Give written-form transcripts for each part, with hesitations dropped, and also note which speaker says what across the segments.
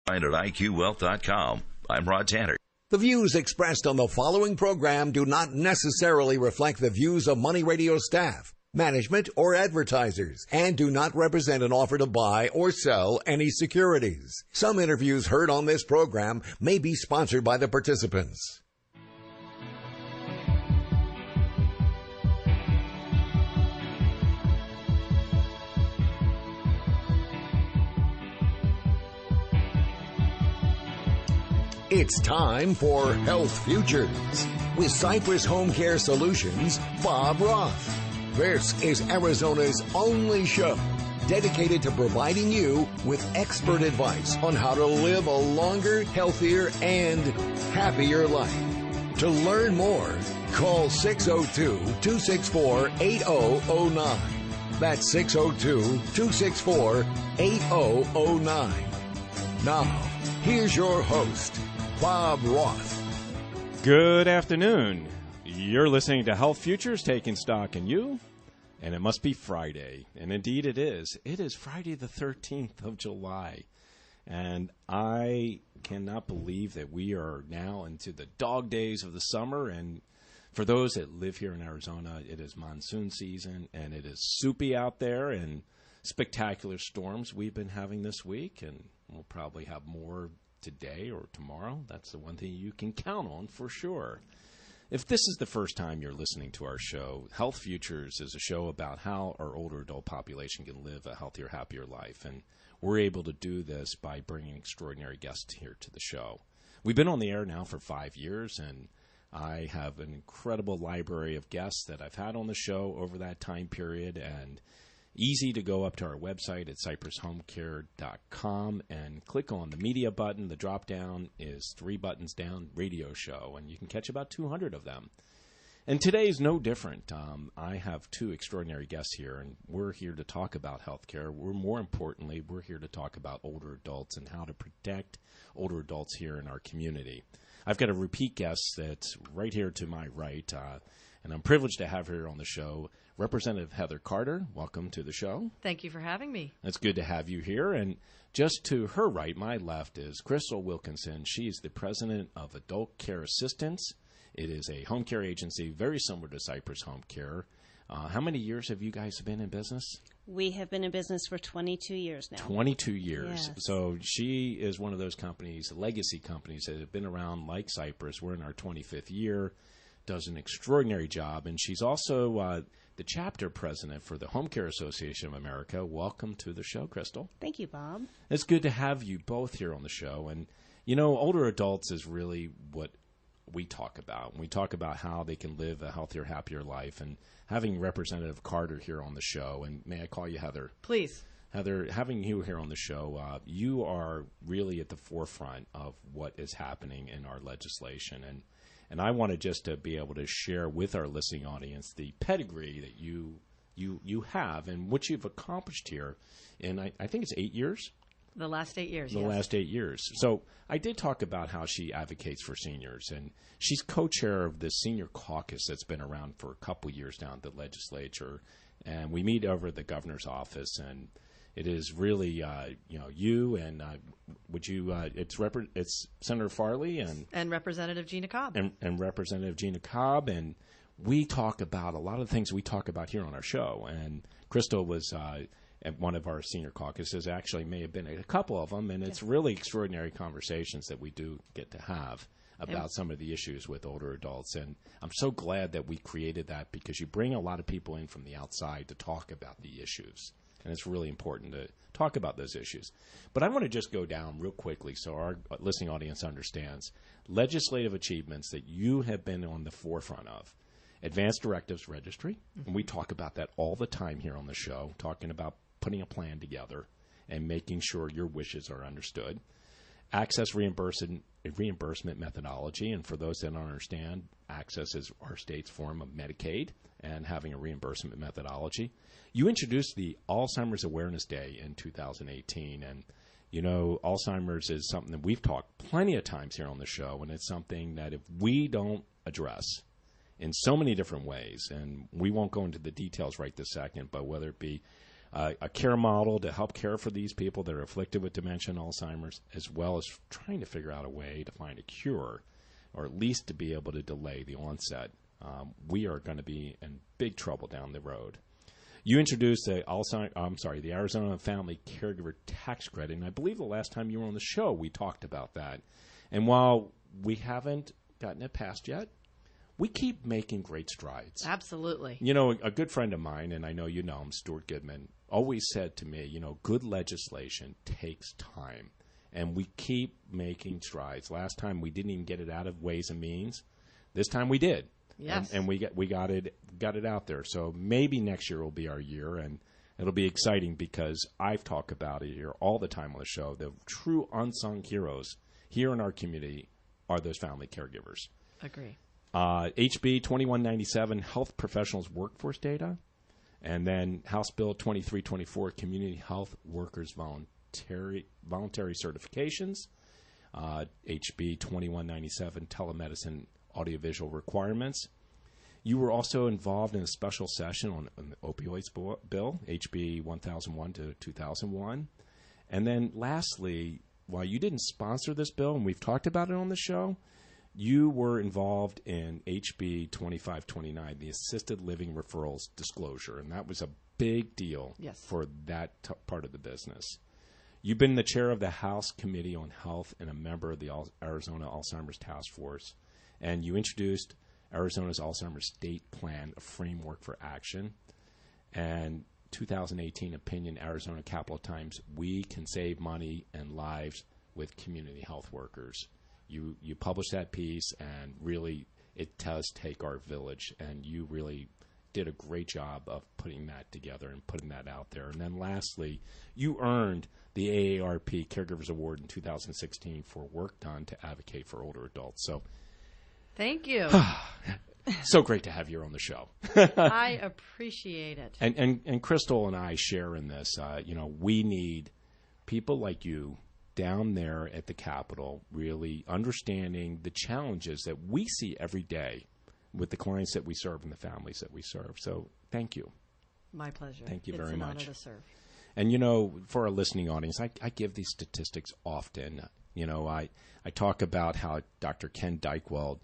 Speaker 1: Find at IQWealth.com. I'm Rod Tanner.
Speaker 2: The views expressed on the following program do not necessarily reflect the views of Money Radio staff, management, or advertisers, and do not represent an offer to buy or sell any securities. Some interviews heard on this program may be sponsored by the participants. It's time for Health Futures with Cypress HomeCare Solutions, Bob Roth. This is Arizona's only show dedicated to providing you with expert advice on how to live a longer, healthier, and happier life. To learn more, call 602-264-8009. That's 602-264-8009. Now, here's your host, Bob Roth.
Speaker 3: Good afternoon. You're listening to Health Futures, taking stock in you, and it must be Friday. And indeed it is. It is Friday the 13th of July. And I cannot believe that we are now into the dog days of the summer. And for those that live here in Arizona, it is monsoon season, and it is soupy out there, and spectacular storms we've been having this week. And we'll probably have more today or tomorrow. That's the one thing you can count on for sure. If this is the first time you're listening to our show, Health Futures is a show about how our older adult population can live a healthier, happier life. And we're able to do this by bringing extraordinary guests here to the show. We've been on the air now for 5 years, and I have an incredible library of guests that I've had on the show over that time period, and easy to go up to our website at cypresshomecare.com and click on the media button. The drop down is 3 buttons down, radio show, and you can catch about 200 of them. And today is no different. I have 2 extraordinary guests here, and we're here to talk about healthcare. More importantly, we're here to talk about older adults and how to protect older adults here in our community. I've got a repeat guest that's right here to my right, and I'm privileged to have her on the show, Representative Heather Carter. Welcome to the show.
Speaker 4: Thank you for having me.
Speaker 3: It's good to have you here. And just to her right, my left, is Krystal Wilkinson. She's the president of Adult Care Assistance. It is a home care agency very similar to Cypress HomeCare. How many years have you guys been in business?
Speaker 5: We have been in business for 22 years now.
Speaker 3: 22 years.
Speaker 5: Yes.
Speaker 3: So she is one of those companies, legacy companies, that have been around like Cypress. We're in our 25th year. Does an extraordinary job. And she's also the chapter president for the Home Care Association of America. Welcome to the show, Krystal.
Speaker 5: Thank you, Bob.
Speaker 3: It's good to have you both here on the show. And, you know, older adults is really what we talk about. We talk about how they can live a healthier, happier life. And having Representative Carter here on the show, and may I call you Heather?
Speaker 4: Please.
Speaker 3: Heather, having you here on the show, you are really at the forefront of what is happening in our legislation. And I wanted just to be able to share with our listening audience the pedigree that you have and what you've accomplished here in, I think it's 8 years?
Speaker 4: The last 8 years,
Speaker 3: The
Speaker 4: yes.
Speaker 3: last 8 years. So I did talk about how she advocates for seniors, and she's co-chair of the senior caucus that's been around for a couple years now at the legislature. And we meet over at the governor's office, and it is really, you and it's Senator Farley
Speaker 4: and Representative Gina Cobb.
Speaker 3: And Representative Gina Cobb. And we talk about a lot of the things we talk about here on our show. And Krystal was at one of our senior caucuses, actually may have been at a couple of them. And it's really extraordinary conversations that we do get to have about some of the issues with older adults. And I'm so glad that we created that, because you bring a lot of people in from the outside to talk about the issues. And it's really important to talk about those issues. But I want to just go down real quickly so our listening audience understands legislative achievements that you have been on the forefront of. Advanced Directives Registry, and we talk about that all the time here on the show, talking about putting a plan together and making sure your wishes are understood. Access reimbursement methodology, and for those that don't understand, Access is our state's form of Medicaid and having a reimbursement methodology. You introduced the Alzheimer's Awareness Day in 2018, and you know, Alzheimer's is something that we've talked plenty of times here on the show, and it's something that if we don't address in so many different ways, and we won't go into the details right this second, but whether it be a care model to help care for these people that are afflicted with dementia and Alzheimer's, as well as trying to figure out a way to find a cure, or at least to be able to delay the onset. We are going to be in big trouble down the road. You introduced the Arizona Family Caregiver Tax Credit, and I believe the last time you were on the show we talked about that. And while we haven't gotten it passed yet, we keep making great strides.
Speaker 4: Absolutely.
Speaker 3: You know, a good friend of mine, and I know you know him, Stuart Goodman, always said to me, you know, good legislation takes time. And we keep making strides. Last time we didn't even get it out of Ways and Means. This time we did.
Speaker 4: Yes.
Speaker 3: And we got it out there. So maybe next year will be our year, and it'll be exciting because I've talked about it here all the time on the show. The true unsung heroes here in our community are those family caregivers.
Speaker 4: Agree.
Speaker 3: HB 2197, Health Professionals Workforce Data, and then House Bill 2324, Community Health Workers Voluntary Certifications, HB 2197, Telemedicine Audiovisual Requirements. You were also involved in a special session on the opioids bill, HB 1001 to 2001. And then lastly, while you didn't sponsor this bill, and we've talked about it on the show, you were involved in HB 2529, the Assisted Living Referrals Disclosure, and that was a big deal for that part of the business. You've been the chair of the House Committee on Health and a member of the Arizona Alzheimer's Task Force, and you introduced Arizona's Alzheimer's State Plan, a framework for action, and 2018 opinion, Arizona Capital Times, we can save money and lives with community health workers. You published that piece, and really it does take our village, and you really did a great job of putting that together and putting that out there. And then lastly, you earned the AARP Caregivers Award in 2016 for work done to advocate for older adults. So
Speaker 4: thank you.
Speaker 3: So great to have you on the show.
Speaker 4: I appreciate it.
Speaker 3: And Krystal and I share in this. We need people like you down there at the Capitol really understanding the challenges that we see every day with the clients that we serve and the families that we serve. So thank you.
Speaker 4: My pleasure.
Speaker 3: Thank you very
Speaker 4: much.
Speaker 3: much.
Speaker 4: It's an honor to serve.
Speaker 3: And, for our listening audience, I give these statistics often. I talk about how Dr. Ken Dykewald,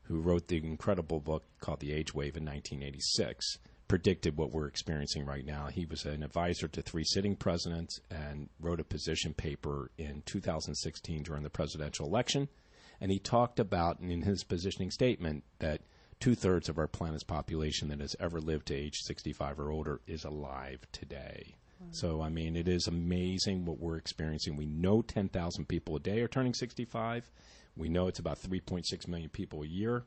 Speaker 3: who wrote the incredible book called The Age Wave in 1986, predicted what we're experiencing right now. He was an advisor to 3 sitting presidents and wrote a position paper in 2016 during the presidential election. And he talked about, in his positioning statement, that 2/3 of our planet's population that has ever lived to age 65 or older is alive today. Wow. So, it is amazing what we're experiencing. We know 10,000 people a day are turning 65. We know it's about 3.6 million people a year.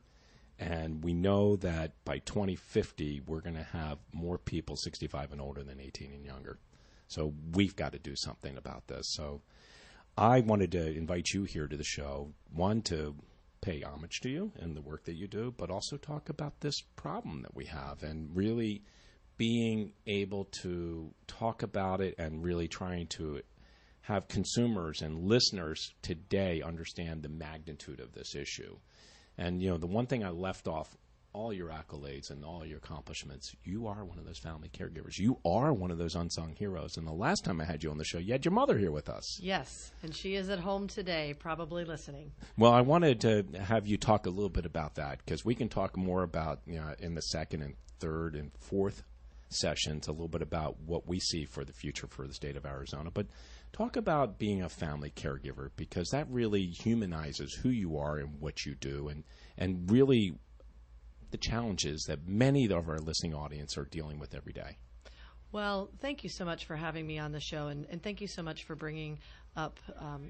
Speaker 3: And we know that by 2050, we're going to have more people 65 and older than 18 and younger. So we've got to do something about this. So I wanted to invite you here to the show, one, to pay homage to you and the work that you do, but also talk about this problem that we have and really being able to talk about it and really trying to have consumers and listeners today understand the magnitude of this issue. And, the one thing I left off all your accolades and all your accomplishments, you are one of those family caregivers. You are one of those unsung heroes. And the last time I had you on the show, you had your mother here with us.
Speaker 4: Yes, and she is at home today, probably listening.
Speaker 3: Well, I wanted to have you talk a little bit about that, because we can talk more about, in the second and third and fourth sessions, a little bit about what we see for the future for the state of Arizona. But talk about being a family caregiver, because that really humanizes who you are and what you do, and really the challenges that many of our listening audience are dealing with every day.
Speaker 4: Well, thank you so much for having me on the show, and thank you so much for bringing up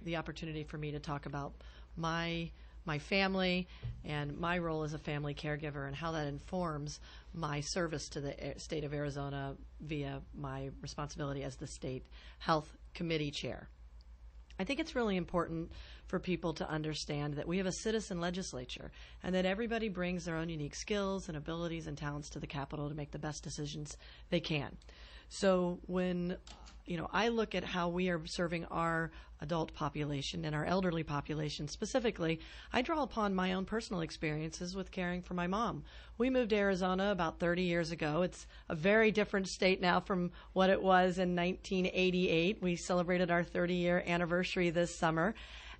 Speaker 4: the opportunity for me to talk about my family and my role as a family caregiver and how that informs my service to the state of Arizona via my responsibility as the state health committee chair. I think it's really important for people to understand that we have a citizen legislature and that everybody brings their own unique skills and abilities and talents to the Capitol to make the best decisions they can. So when I look at how we are serving our adult population and our elderly population specifically. I draw upon my own personal experiences with caring for my mom. We moved to Arizona about 30 years ago. It's a very different state now from what it was in 1988. We celebrated our 30-year anniversary this summer.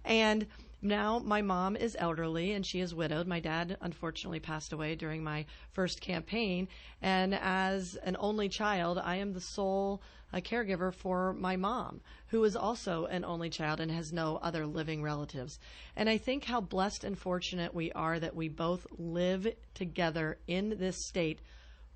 Speaker 4: And now my mom is elderly and she is widowed. My dad unfortunately passed away during my first campaign. And as an only child, I am the sole caregiver for my mom, who is also an only child and has no other living relatives. And I think how blessed and fortunate we are that we both live together in this state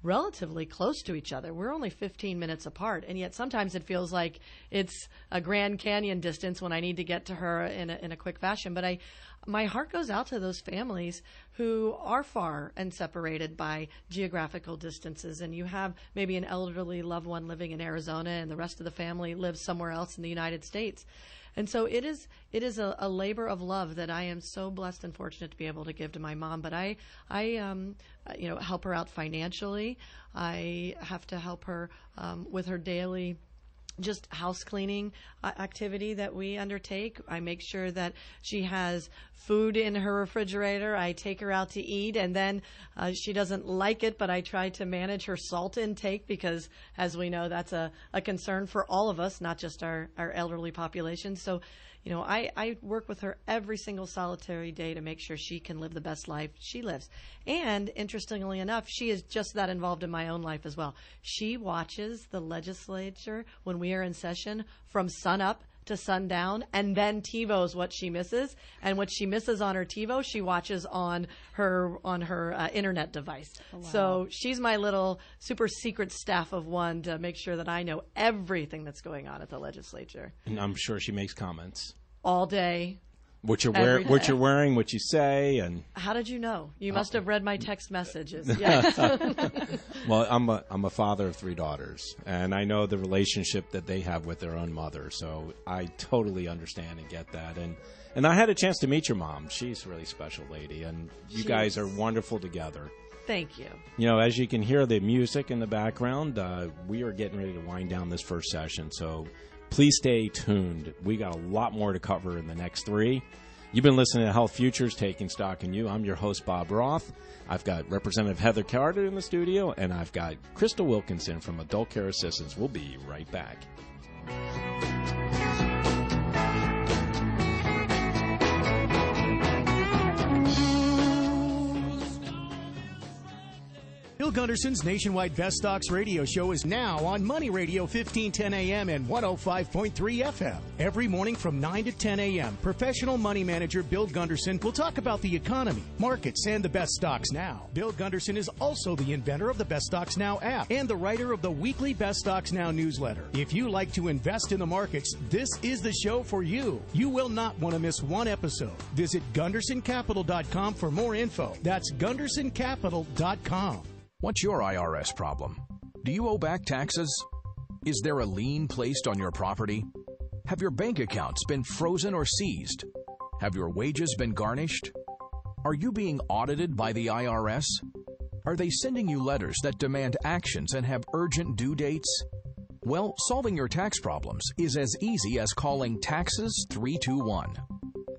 Speaker 4: relatively close to each other. We're only 15 minutes apart, and yet sometimes it feels like it's a Grand Canyon distance when I need to get to her in a quick fashion. But my heart goes out to those families who are far and separated by geographical distances, and you have maybe an elderly loved one living in Arizona and the rest of the family lives somewhere else in the United States. And so it is a labor of love that I am so blessed and fortunate to be able to give to my mom. But I help her out financially. I have to help her with her daily just house cleaning activity that we undertake. I make sure that she has food in her refrigerator. I take her out to eat, and then she doesn't like it, but I try to manage her salt intake because, as we know, that's a concern for all of us, not just our elderly population. So, I work with her every single solitary day to make sure she can live the best life she lives. And interestingly enough, she is just that involved in my own life as well. She watches the legislature when we are in session from sun up to sundown, and then TiVos what she misses, and what she misses on her TiVo, she watches on her internet device. Oh, wow. So she's my little super secret staff of one to make sure that I know everything that's going on at the legislature.
Speaker 3: And I'm sure she makes comments
Speaker 4: all day.
Speaker 3: What you're wearing, what you say, and
Speaker 4: how did you know? You must have read my text messages. Yes.
Speaker 3: Well, I'm a father of 3 daughters, and I know the relationship that they have with their own mother. So I totally understand and get that. And I had a chance to meet your mom. She's a really special lady, and you guys are wonderful together.
Speaker 4: Thank you.
Speaker 3: As you can hear the music in the background, we are getting ready to wind down this first session. So please stay tuned. We got a lot more to cover in the next 3. You've been listening to Health Futures, Taking Stock in You. I'm your host, Bob Roth. I've got Representative Heather Carter in the studio, and I've got Krystal Wilkinson from Adult Care Assistance. We'll be right back.
Speaker 6: Bill Gunderson's nationwide Best Stocks radio show is now on Money Radio 1510 AM and 105.3 FM. Every morning from 9 to 10 a.m., professional money manager Bill Gunderson will talk about the economy, markets, and the best stocks now. Bill Gunderson is also the inventor of the Best Stocks Now app and the writer of the weekly Best Stocks Now newsletter. If you like to invest in the markets, this is the show for you. You will not want to miss one episode. Visit GundersonCapital.com for more info. That's GundersonCapital.com.
Speaker 7: What's your IRS problem? Do you owe back taxes? Is there a lien placed on your property? Have your bank accounts been frozen or seized? Have your wages been garnished? Are you being audited by the IRS? Are they sending you letters that demand actions and have urgent due dates? Well, solving your tax problems is as easy as calling Taxes 321.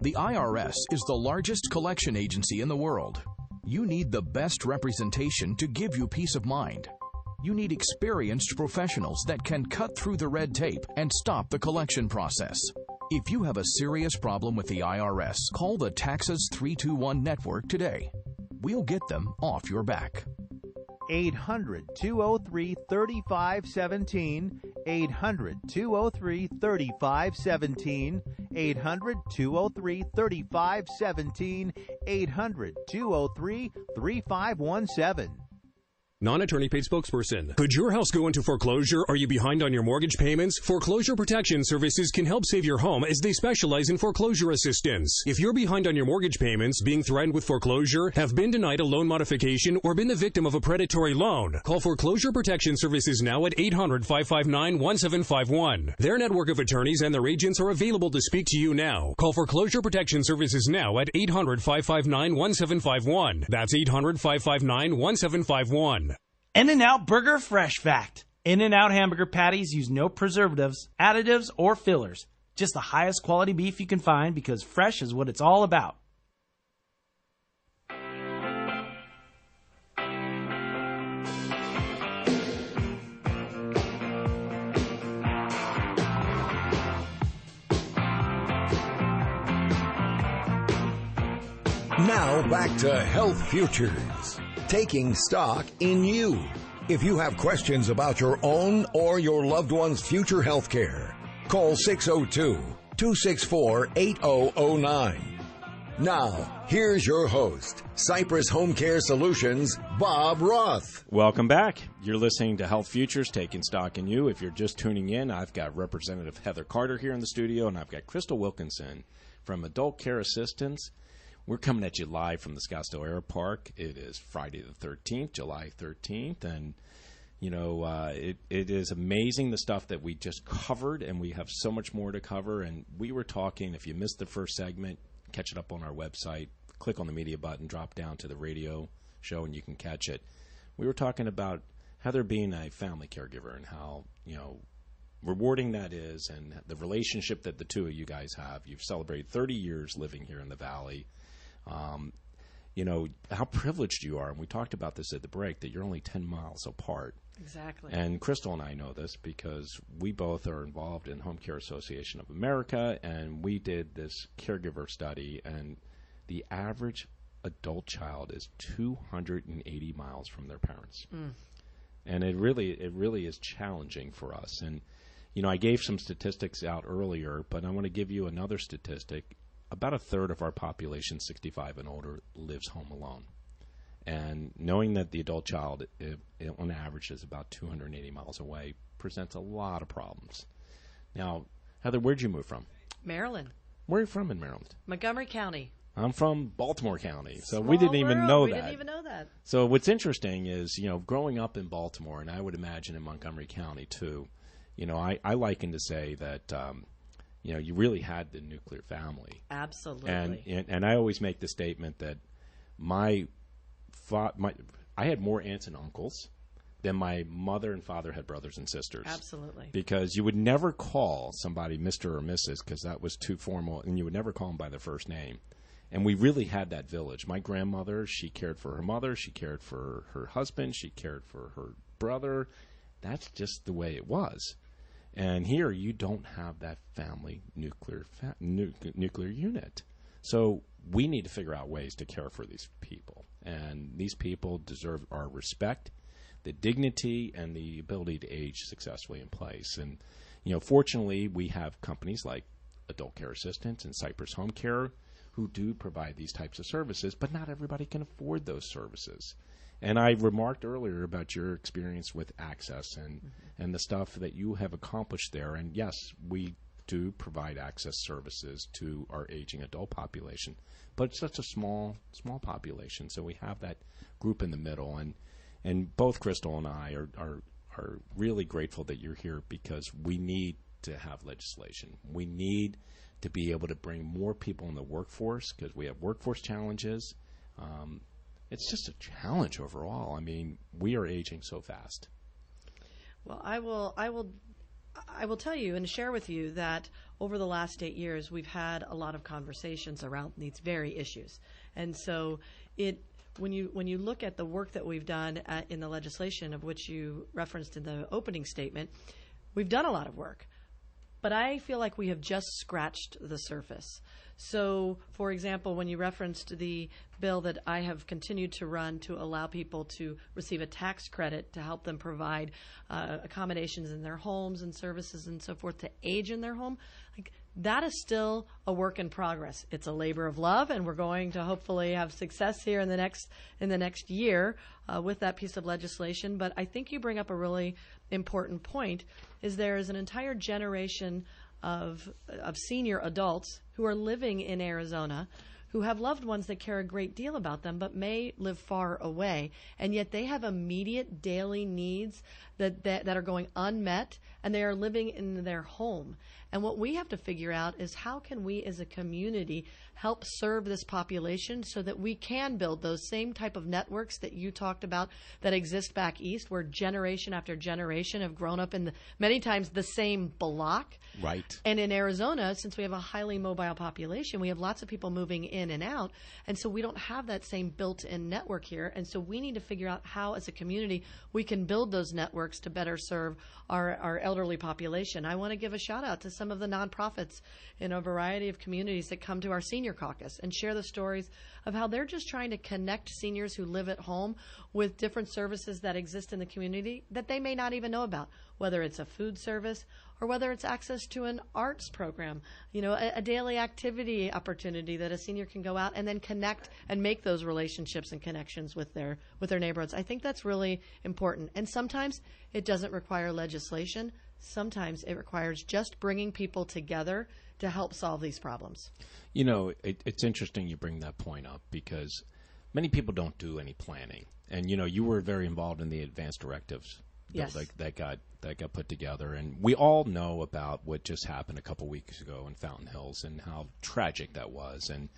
Speaker 7: The IRS is the largest collection agency in the world. You need the best representation to give you peace of mind. You need experienced professionals that can cut through the red tape and stop the collection process. If you have a serious problem with the IRS, call the Taxes 321 network today. We'll get them off your back.
Speaker 8: 800-203-3517, 800-203-3517, 800-203-3517, 800-203-3517.
Speaker 9: Non-attorney paid spokesperson. Could your house go into foreclosure? Are you behind on your mortgage payments? Foreclosure Protection Services can help save your home as they specialize in foreclosure assistance. If you're behind on your mortgage payments, being threatened with foreclosure, have been denied a loan modification, or been the victim of a predatory loan, call Foreclosure Protection Services now at 800-559-1751. Their network of attorneys and their agents are available to speak to you now. Call Foreclosure Protection Services now at 800-559-1751. That's 800-559-1751.
Speaker 10: In-N-Out Burger Fresh Fact. In-N-Out hamburger patties use no preservatives, additives, or fillers. Just the highest quality beef you can find because fresh is what it's all about.
Speaker 2: Now back to Health Futures, taking stock in you. If you have questions about your own or your loved one's future health care, call 602-264-8009. Now, here's your host, Cypress HomeCare Solutions, Bob Roth.
Speaker 3: Welcome back. You're listening to Health Futures, taking stock in you. If you're just tuning in, I've got Representative Heather Carter here in the studio, and I've got Krystal Wilkinson from Adult Care Assistance. We're coming at you live from the Scottsdale Air Park. It is Friday the 13th, July 13th, and, you know, it is amazing the stuff that we just covered, and we have so much more to cover. And we were talking, if you missed the first segment, catch it up on our website, click on the media button, drop down to the radio show, and you can catch it. We were talking about Heather being a family caregiver and how, you know, rewarding that is, and the relationship that the two of you guys have. You've celebrated 30 years living here in the Valley. You know, how privileged you are, and we talked about this at the break, that you're only 10 miles apart.
Speaker 4: Exactly.
Speaker 3: And Krystal and I know this because we both are involved in HomeCare Association of America, and we did this caregiver study, and the average adult child is 280 miles from their parents. And it really is challenging for us. And, you know, I gave some statistics out earlier, but I want to give you another statistic. About a third of our population, 65 and older, lives home alone. And knowing that the adult child, on average, is about 280 miles away, presents a lot of problems. Now, Heather, where'd you move from?
Speaker 4: Maryland.
Speaker 3: Where are you from in Maryland?
Speaker 4: Montgomery County.
Speaker 3: I'm from Baltimore County, so
Speaker 4: Small
Speaker 3: we didn't even
Speaker 4: world.
Speaker 3: know
Speaker 4: We
Speaker 3: that.
Speaker 4: didn't even know that.
Speaker 3: So what's interesting is, you know, growing up in Baltimore, and I would imagine in Montgomery County too, you know, I liken to say that, you know, you really had the nuclear family.
Speaker 4: Absolutely.
Speaker 3: And I always make the statement that I had more aunts and uncles than my mother and father had brothers and sisters.
Speaker 4: Absolutely.
Speaker 3: Because you would never call somebody Mr. or Mrs. because that was too formal, and you would never call them by their first name. And we really had that village. My grandmother, she cared for her mother, she cared for her husband, she cared for her brother. That's just the way it was. And here you don't have that family nuclear unit. So we need to figure out ways to care for these people. And these people deserve our respect, the dignity, and the ability to age successfully in place. And, you know, fortunately, we have companies like Adult Care Assistance and Cypress HomeCare who do provide these types of services, but not everybody can afford those services. And I remarked earlier about your experience with Access and the stuff that you have accomplished there. And yes, we do provide access services to our aging adult population, but it's such a small population. So we have that group in the middle. And both Krystal and I are really grateful that you're here because we need to have legislation. We need to be able to bring more people in the workforce because we have workforce challenges. It's just a challenge overall. I mean, we are aging so fast.
Speaker 4: Well, I will tell you and share with you that over the last 8 years, we've had a lot of conversations around these very issues. And so when you look at the work that we've done in the legislation, of which you referenced in the opening statement, we've done a lot of work. But I feel like we have just scratched the surface. So, for example, when you referenced the bill that I have continued to run to allow people to receive a tax credit to help them provide accommodations in their homes and services and so forth to age in their home, like that is still a work in progress. It's a labor of love, and we're going to hopefully have success here in the next year with that piece of legislation. But I think you bring up a really important point: is there is an entire generation of senior adults who are living in Arizona who have loved ones that care a great deal about them but may live far away, and yet they have immediate daily needs that are going unmet, and they are living in their home. And what we have to figure out is how can we as a community help serve this population so that we can build those same type of networks that you talked about that exist back east, where generation after generation have grown up in many times the same block.
Speaker 3: Right.
Speaker 4: And in Arizona, since we have a highly mobile population, we have lots of people moving in and out. And so we don't have that same built-in network here. And so we need to figure out how, as a community, we can build those networks to better serve our elderly population. I want to give a shout out to some of the nonprofits in a variety of communities that come to our senior caucus and share the stories of how they're just trying to connect seniors who live at home with different services that exist in the community that they may not even know about, whether it's a food service or whether it's access to an arts program, a daily activity opportunity that a senior can go out and then connect and make those relationships and connections with their neighborhoods. I think that's really important. And sometimes it doesn't require legislation. Sometimes it requires just bringing people together to help solve these problems.
Speaker 3: It's interesting you bring that point up because many people don't do any planning. And, you were very involved in the advanced directives.
Speaker 4: Yes.
Speaker 3: That got put together. And we all know about what just happened a couple weeks ago in Fountain Hills and how tragic that was. And,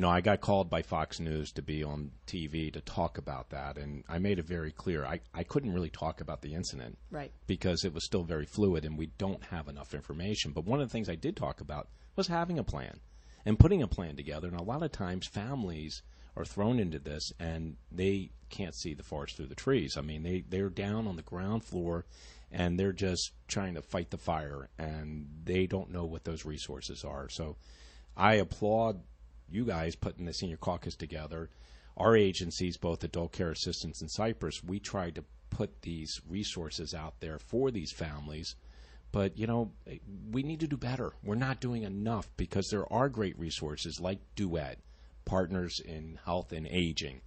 Speaker 3: I got called by Fox News to be on TV to talk about that. And I made it very clear. I couldn't really talk about the incident.
Speaker 4: Right.
Speaker 3: Because it was still very fluid and we don't have enough information. But one of the things I did talk about was having a plan and putting a plan together. And a lot of times families are thrown into this and they can't see the forest through the trees. I mean, they're down on the ground floor and they're just trying to fight the fire and they don't know what those resources are. So I applaud you guys putting the senior caucus together. Our agencies, both Adult Care Assistance and Cypress, we tried to put these resources out there for these families. But, we need to do better. We're not doing enough because there are great resources like Duet, Partners in Health and Aging,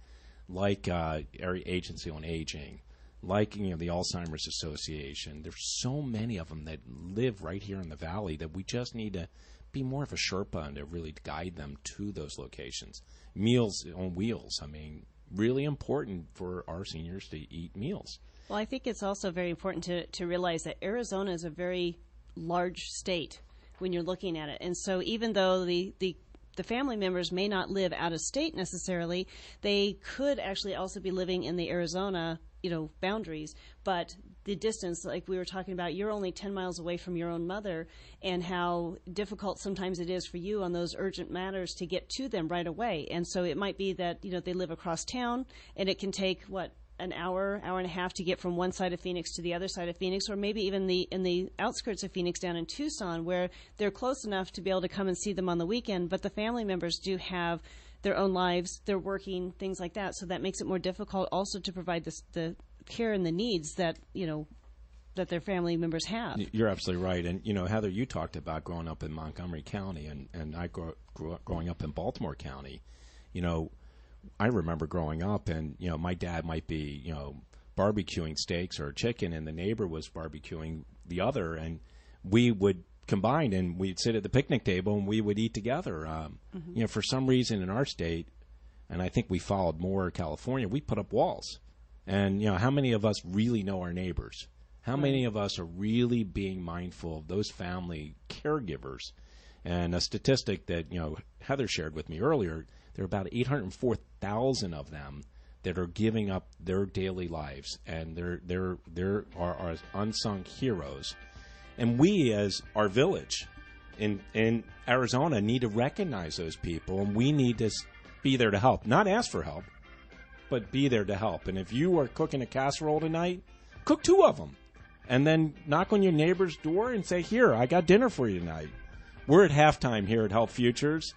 Speaker 3: like Area Agency on Aging, like the Alzheimer's Association. There's so many of them that live right here in the Valley that we just need to be more of a Sherpa and to really guide them to those locations. Meals on Wheels, really important for our seniors to eat meals.
Speaker 5: Well, I think it's also very important to realize that Arizona is a very large state when you're looking at it. And so even though the family members may not live out of state necessarily, they could actually also be living in the Arizona, boundaries. But the distance, like we were talking about, you're only 10 miles away from your own mother, and how difficult sometimes it is for you on those urgent matters to get to them right away. And so it might be that, they live across town, and it can take, an hour and a half to get from one side of Phoenix to the other side of Phoenix, or maybe even in the outskirts of Phoenix down in Tucson, where they're close enough to be able to come and see them on the weekend, but the family members do have their own lives, they're working, things like that, so that makes it more difficult also to provide the care and the needs that, that their family members have.
Speaker 3: You're absolutely right. And, Heather, you talked about growing up in Montgomery County, and I grew up growing up in Baltimore County. I remember growing up and, my dad might be, barbecuing steaks or chicken and the neighbor was barbecuing the other, and we would combine and we'd sit at the picnic table and we would eat together. For some reason in our state, and I think we followed more California, we put up walls. And, how many of us really know our neighbors? How many of us are really being mindful of those family caregivers? And a statistic that, Heather shared with me earlier, there are about 804,000 of them that are giving up their daily lives, and they're our unsung heroes. And we, as our village in Arizona, need to recognize those people, and we need to be there to help. Not ask for help, but be there to help. And if you are cooking a casserole tonight, cook 2 of them. And then knock on your neighbor's door and say, here, I got dinner for you tonight. We're at halftime here at Health Futures.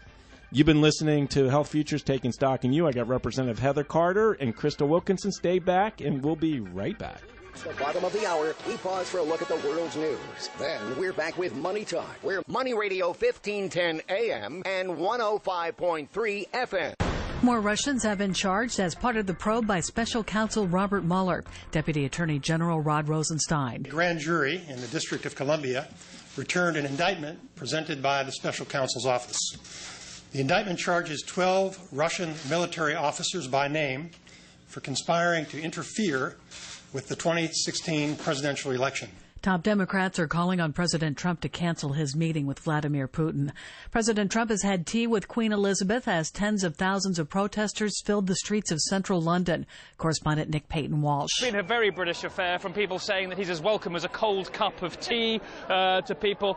Speaker 3: You've been listening to Health Futures Taking Stock in You. I got Representative Heather Carter and Krystal Wilkinson. Stay back, and we'll be right back.
Speaker 2: It's the bottom of the hour. We pause for a look at the world's news. Then we're back with Money Talk. We're Money Radio 1510 AM and 105.3 FM.
Speaker 11: More Russians have been charged as part of the probe by Special Counsel Robert Mueller. Deputy Attorney General Rod Rosenstein.
Speaker 12: The grand jury in the District of Columbia returned an indictment presented by the Special Counsel's office. The indictment charges 12 Russian military officers by name for conspiring to interfere with the 2016 presidential election.
Speaker 11: Top Democrats are calling on President Trump to cancel his meeting with Vladimir Putin. President Trump has had tea with Queen Elizabeth as tens of thousands of protesters filled the streets of central London. Correspondent Nick Payton-Walsh.
Speaker 13: It's been a very British affair, from people saying that he's as welcome as a cold cup of tea to people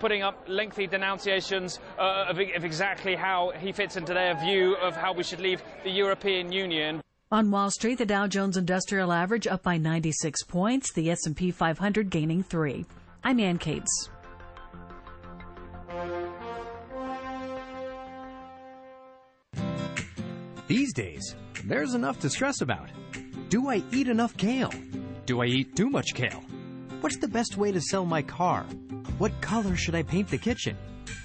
Speaker 13: putting up lengthy denunciations of exactly how he fits into their view of how we should leave the European Union.
Speaker 11: On Wall Street, the Dow Jones Industrial Average up by 96 points, the S&P 500 gaining 3. I'm Ann Cates.
Speaker 14: These days, there's enough to stress about. Do I eat enough kale? Do I eat too much kale? What's the best way to sell my car? What color should I paint the kitchen?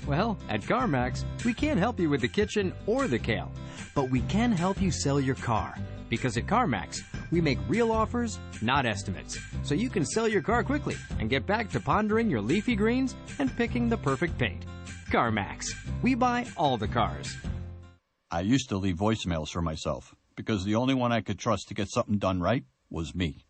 Speaker 14: Well, at CarMax, we can't help you with the kitchen or the kale, but we can help you sell your car. Because at CarMax, we make real offers, not estimates, so you can sell your car quickly and get back to pondering your leafy greens and picking the perfect paint. CarMax, we buy all the cars.
Speaker 15: I used to leave voicemails for myself because the only one I could trust to get something done right was me.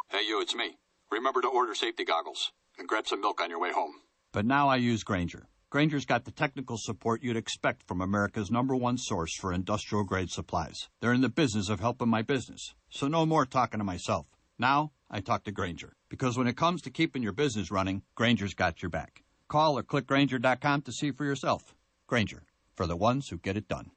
Speaker 16: Hey, you, it's me. Remember to order safety goggles and grab some milk on your way home.
Speaker 15: But now I use Grainger. Grainger's got the technical support you'd expect from America's #1 source for industrial-grade supplies. They're in the business of helping my business, so no more talking to myself. Now I talk to Grainger, because when it comes to keeping your business running, Grainger's got your back. Call or click Grainger.com to see for yourself. Grainger, for the ones who get it done.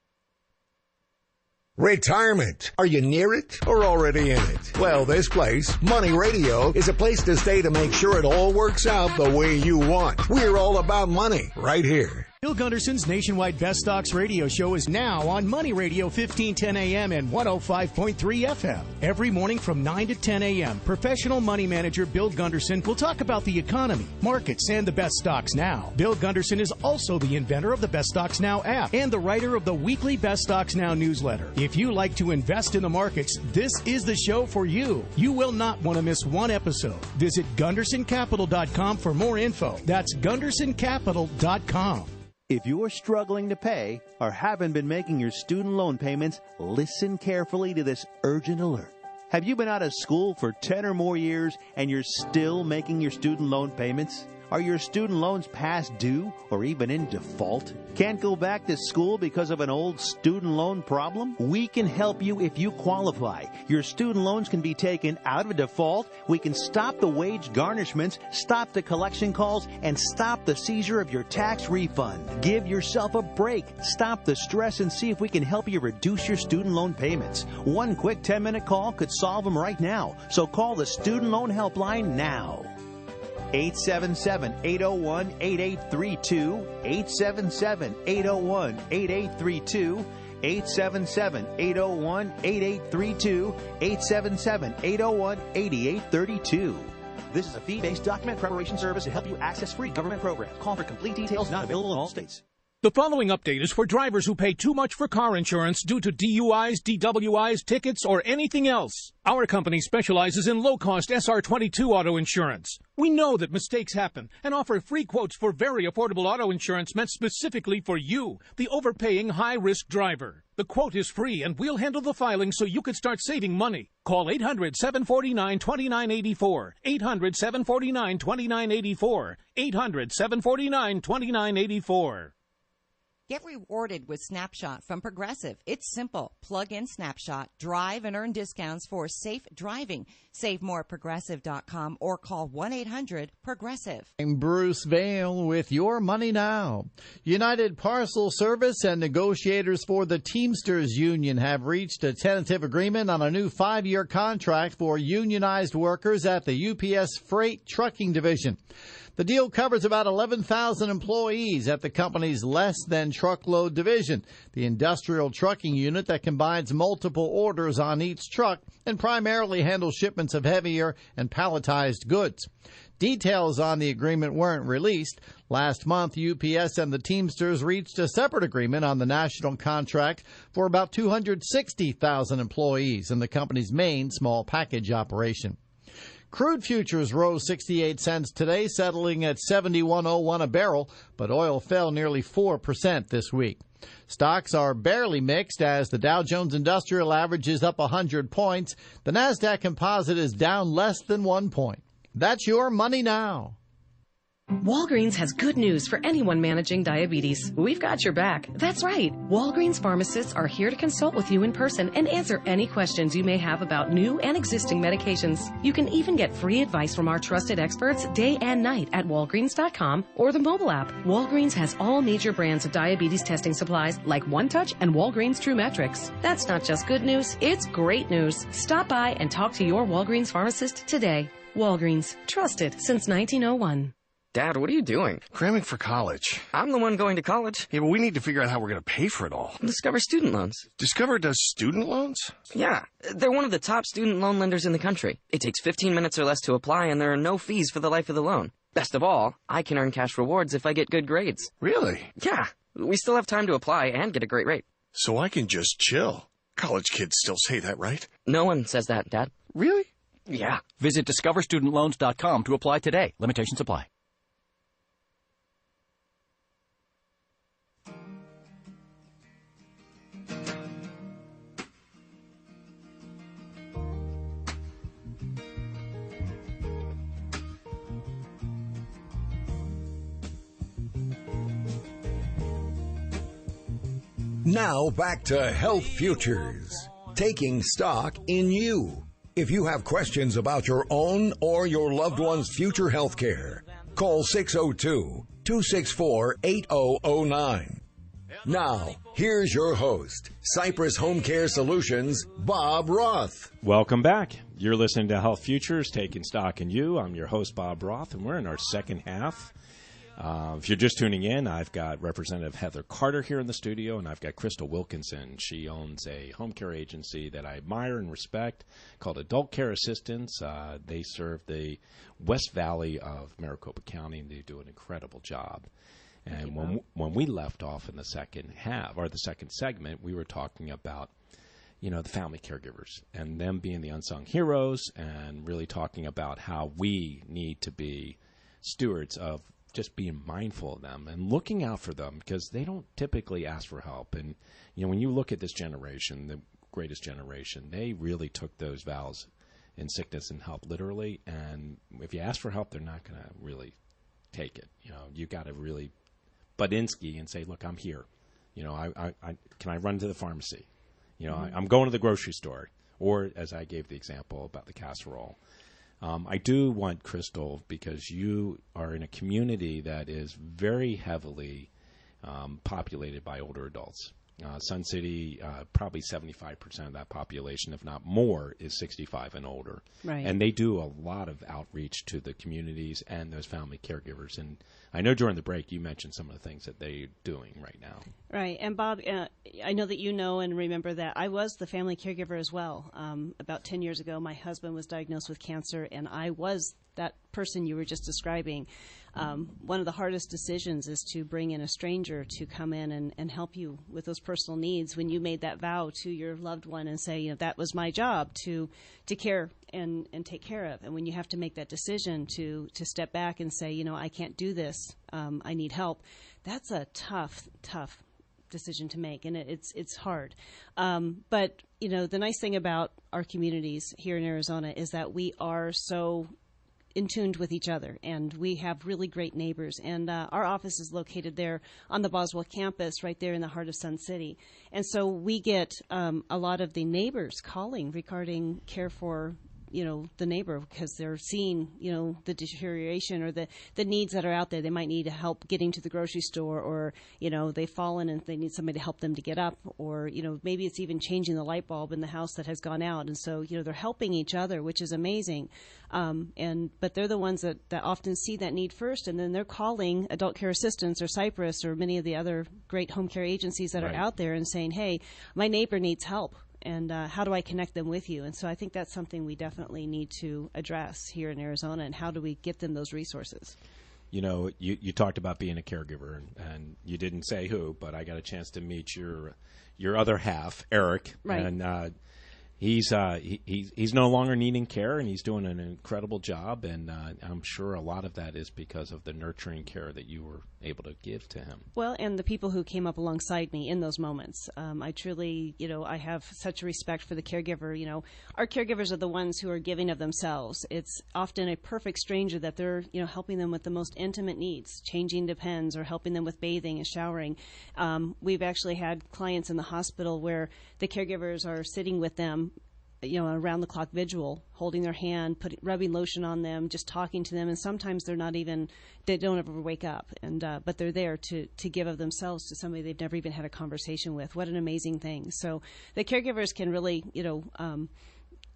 Speaker 2: Retirement. Are you near it or already in it? Well, this place, Money Radio, is a place to stay to make sure it all works out the way you want. We're all about money right here.
Speaker 6: Bill Gunderson's Nationwide Best Stocks radio show is now on Money Radio 1510 AM and 105.3 FM. Every morning from 9 to 10 a.m., professional money manager Bill Gunderson will talk about the economy, markets, and the best stocks now. Bill Gunderson is also the inventor of the Best Stocks Now app and the writer of the weekly Best Stocks Now newsletter. If you like to invest in the markets, this is the show for you. You will not want to miss one episode. Visit GundersonCapital.com for more info. That's GundersonCapital.com.
Speaker 8: If you're struggling to pay or haven't been making your student loan payments, listen carefully to this urgent alert. Have you been out of school for 10 or more years and you're still making your student loan payments? Are your student loans past due or even in default? Can't go back to school because of an old student loan problem? We can help you if you qualify. Your student loans can be taken out of default. We can stop the wage garnishments, stop the collection calls, and stop the seizure of your tax refund. Give yourself a break. Stop the stress and see if we can help you reduce your student loan payments. One quick 10-minute call could solve them right now. So call the Student Loan Helpline now. 877-801-8832, 877-801-8832, 877-801-8832, 877-801-8832. This is a fee-based document preparation service to help you access free government programs. Call for complete details, not available in all states.
Speaker 17: The following update is for drivers who pay too much for car insurance due to DUIs, DWIs, tickets, or anything else. Our company specializes in low-cost SR22 auto insurance. We know that mistakes happen and offer free quotes for very affordable auto insurance meant specifically for you, the overpaying high-risk driver. The quote is free, and we'll handle the filing so you can start saving money. Call 800-749-2984, 800-749-2984, 800-749-2984.
Speaker 18: Get rewarded with Snapshot from Progressive. It's simple. Plug in Snapshot, drive, and earn discounts for safe driving. Save more at Progressive.com or call 1-800-PROGRESSIVE.
Speaker 19: I'm Bruce Vail with Your Money Now. United Parcel Service and negotiators for the Teamsters Union have reached a tentative agreement on a new 5-year contract for unionized workers at the UPS Freight Trucking Division. The deal covers about 11,000 employees at the company's less-than-truckload division, the industrial trucking unit that combines multiple orders on each truck and primarily handles shipments of heavier and palletized goods. Details on the agreement weren't released. Last month, UPS and the Teamsters reached a separate agreement on the national contract for about 260,000 employees in the company's main small package operation. Crude futures rose 68 cents today, settling at $71.01 a barrel, but oil fell nearly 4% this week. Stocks are barely mixed as the Dow Jones Industrial Average is up 100 points. The NASDAQ Composite is down less than 1 point. That's your Money Now.
Speaker 20: Walgreens has good news for anyone managing diabetes. We've got your back. That's right. Walgreens pharmacists are here to consult with you in person and answer any questions you may have about new and existing medications. You can even get free advice from our trusted experts day and night at Walgreens.com or the mobile app. Walgreens has all major brands of diabetes testing supplies like OneTouch and Walgreens True Metrics. That's not just good news, it's great news. Stop by and talk to your Walgreens pharmacist today. Walgreens, trusted since 1901.
Speaker 21: Dad, what are you doing?
Speaker 22: Cramming for college.
Speaker 21: I'm the one going to college.
Speaker 22: Yeah, but we need to figure out how we're going to pay for it all.
Speaker 21: Discover Student Loans.
Speaker 22: Discover does student loans?
Speaker 21: Yeah, they're one of the top student loan lenders in the country. It takes 15 minutes or less to apply, and there are no fees for the life of the loan. Best of all, I can earn cash rewards if I get good grades.
Speaker 22: Really?
Speaker 21: Yeah, we still have time to apply and get a great rate.
Speaker 22: So I can just chill. College kids still say that, right?
Speaker 21: No one says that, Dad.
Speaker 22: Really?
Speaker 21: Yeah.
Speaker 23: Visit discoverstudentloans.com to apply today. Limitations apply.
Speaker 2: Now back to Health Futures, taking stock in you. If you have questions about your own or your loved one's future health care, call 602-264-8009. Now, here's your host, Cypress HomeCare Solutions, Bob Roth.
Speaker 3: Welcome back. You're listening to Health Futures, taking stock in you. I'm your host, Bob Roth, and we're in our second half. If you're just tuning in, I've got Representative Heather Carter here in the studio, and I've got Krystal Wilkinson. She owns a home care agency that I admire and respect called Adult Care Assistance. They serve the West Valley of Maricopa County, and they do an incredible job. And when we left off in the second half, or the second segment, we were talking about, the family caregivers and them being the unsung heroes, and really talking about how we need to be stewards of just being mindful of them and looking out for them, because they don't typically ask for help. And, when you look at this generation, the greatest generation, they really took those vows in sickness and health literally. And if you ask for help, they're not going to really take it. You got to really Budinsky and say, look, I'm here. Can I run to the pharmacy? I'm going to the grocery store. Or, as I gave the example about the casserole. I do want, Krystal, because you are in a community that is very heavily populated by older adults. Sun City, probably 75% of that population, if not more, is 65 and older.
Speaker 5: Right.
Speaker 3: And they do a lot of outreach to the communities and those family caregivers. And I know during the break you mentioned some of the things that they're doing right now.
Speaker 5: Right. And Bob, I know that you know and remember that I was the family caregiver as well. About 10 years ago, my husband was diagnosed with cancer, and I was that person you were just describing. One of the hardest decisions is to bring in a stranger to come in and help you with those personal needs when you made that vow to your loved one and say, that was my job to care and take care of. And when you have to make that decision to step back and say, I can't do this, I need help, that's a tough decision to make, and it's hard. But, the nice thing about our communities here in Arizona is that we are so in tuned with each other, and we have really great neighbors. And our office is located there on the Boswell campus, right there in the heart of Sun City. And so we get a lot of the neighbors calling regarding care for the neighbor, because they're seeing, the deterioration or the needs that are out there. They might need help getting to the grocery store, or, they've fallen and they need somebody to help them to get up, or, maybe it's even changing the light bulb in the house that has gone out. And so, they're helping each other, which is amazing. But they're the ones that often see that need first, and then they're calling Adult Care Assistance or Cypress or many of the other great home care agencies that are out there and saying, hey, my neighbor needs help. And how do I connect them with you? And so I think that's something we definitely need to address here in Arizona. And how do we get them those resources?
Speaker 3: You talked about being a caregiver, and you didn't say who, but I got a chance to meet your other half, Eric.
Speaker 5: Right.
Speaker 3: And he's no longer needing care, and he's doing an incredible job. And I'm sure a lot of that is because of the nurturing care that you were able to give to him.
Speaker 5: Well, and the people who came up alongside me in those moments. I truly, I have such respect for the caregiver. Our caregivers are the ones who are giving of themselves. It's often a perfect stranger that they're, helping them with the most intimate needs, changing depends or helping them with bathing and showering. We've actually had clients in the hospital where the caregivers are sitting with them, around the clock vigil, holding their hand, rubbing lotion on them, just talking to them, and sometimes they don't ever wake up, but they're there to give of themselves to somebody they've never even had a conversation with. What an amazing thing! So the caregivers can really,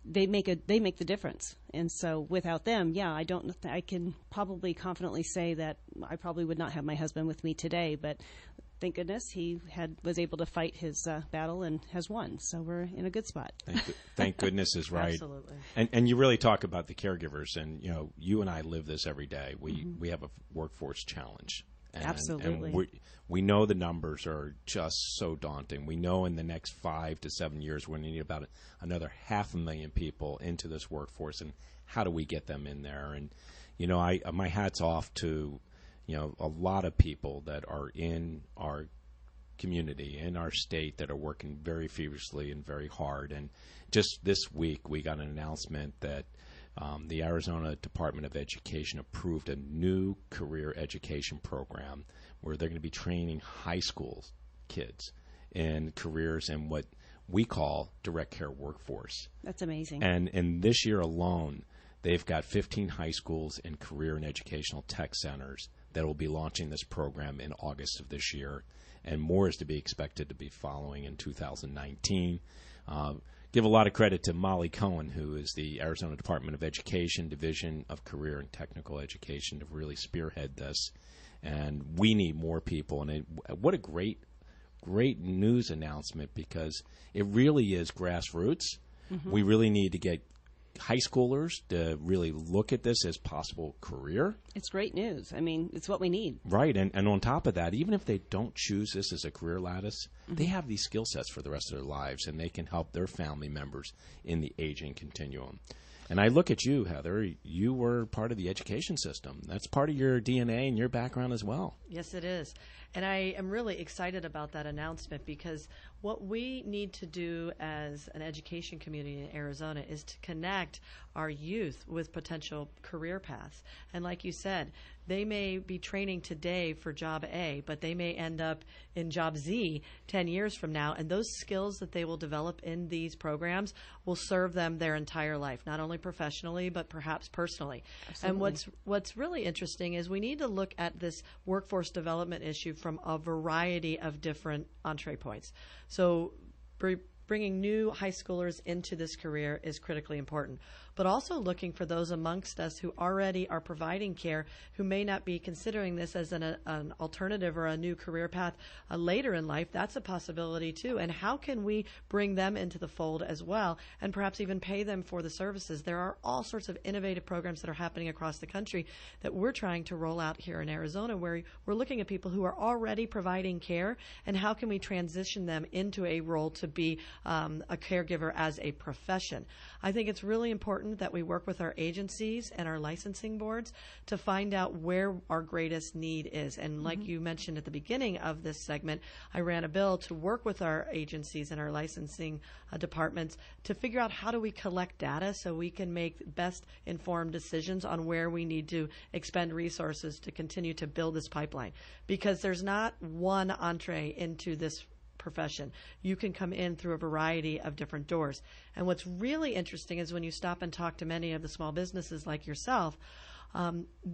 Speaker 5: they make the difference, and so without them, I can probably confidently say that I probably would not have my husband with me today, but thank goodness he was able to fight his battle and has won. So we're in a good spot.
Speaker 3: Thank goodness is right.
Speaker 4: Absolutely.
Speaker 3: And you really talk about the caregivers, and you and I live this every day. We have a workforce challenge.
Speaker 5: Absolutely.
Speaker 3: And we know the numbers are just so daunting. We know in the next 5 to 7 years we're going to need about another 500,000 people into this workforce, and how do we get them in there? And my hat's off to a lot of people that are in our community, in our state, that are working very feverishly and very hard. And just this week, we got an announcement that the Arizona Department of Education approved a new career education program where they're going to be training high school kids in careers in what we call direct care workforce.
Speaker 5: That's amazing.
Speaker 3: And this year alone, they've got 15 high schools and career and educational tech centers that will be launching this program in August of this year, and more is to be expected to be following in 2019. Give a lot of credit to Molly Cohen, who is the Arizona Department of Education Division of Career and Technical Education, to really spearhead this. And we need more people. And what a great news announcement, because it really is grassroots. Mm-hmm. We really need to get high schoolers to really look at this as possible career.
Speaker 5: It's great news. I mean, it's what we need.
Speaker 3: Right. And on top of that, even if they don't choose this as a career lattice, they have these skill sets for the rest of their lives, and they can help their family members in the aging continuum. And I look at you, Heather. You were part of the education system. That's part of your DNA and your background as well.
Speaker 4: Yes, it is. And I am really excited about that announcement, because what we need to do as an education community in Arizona is to connect our youth with potential career paths. And like you said, they may be training today for job A, but they may end up in job Z 10 years from now. And those skills that they will develop in these programs will serve them their entire life, not only professionally, but perhaps personally.
Speaker 5: Absolutely.
Speaker 4: And what's really interesting is we need to look at this workforce development issue from a variety of different entree points. So bringing new high schoolers into this career is critically important, but also looking for those amongst us who already are providing care, who may not be considering this as an alternative or a new career path later in life. That's a possibility too. And how can we bring them into the fold as well, and perhaps even pay them for the services? There are all sorts of innovative programs that are happening across the country that we're trying to roll out here in Arizona, where we're looking at people who are already providing care, and how can we transition them into a role to be a caregiver as a profession. I think it's really important that we work with our agencies and our licensing boards to find out where our greatest need is. And like you mentioned at the beginning of this segment, I ran a bill to work with our agencies and our licensing departments to figure out how do we collect data so we can make best informed decisions on where we need to expend resources to continue to build this pipeline. Because there's not one entree into this profession. You can come in through a variety of different doors. And what's really interesting is when you stop and talk to many of the small businesses like yourself,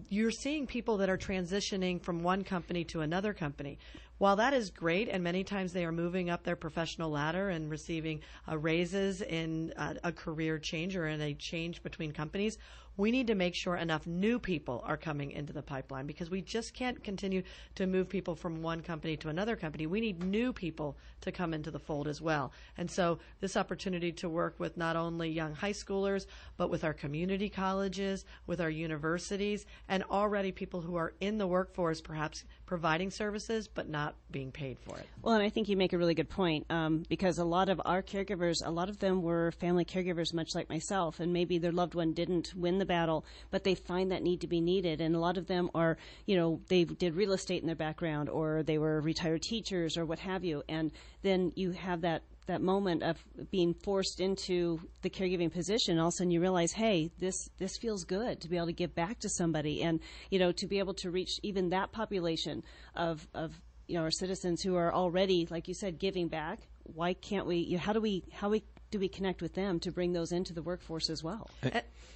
Speaker 4: you're seeing people that are transitioning from one company to another company. While that is great, and many times they are moving up their professional ladder and receiving raises in a career change or in a change between companies, we need to make sure enough new people are coming into the pipeline, because we just can't continue to move people from one company to another company. We need new people to come into the fold as well. And so this opportunity to work with not only young high schoolers, but with our community colleges, with our universities, and already people who are in the workforce, perhaps providing services but not being paid for it.
Speaker 5: Well, and I think you make a really good point, because a lot of our caregivers, a lot of them were family caregivers, much like myself, and maybe their loved one didn't win the battle, but they find that need to be needed. And a lot of them are, they did real estate in their background, or they were retired teachers, or what have you. And then you have that moment of being forced into the caregiving position. All of a sudden you realize, hey, this feels good to be able to give back to somebody, and to be able to reach even that population of our citizens who are already, like you said, giving back. Why can't we? How do we connect with them to bring those into the workforce as well?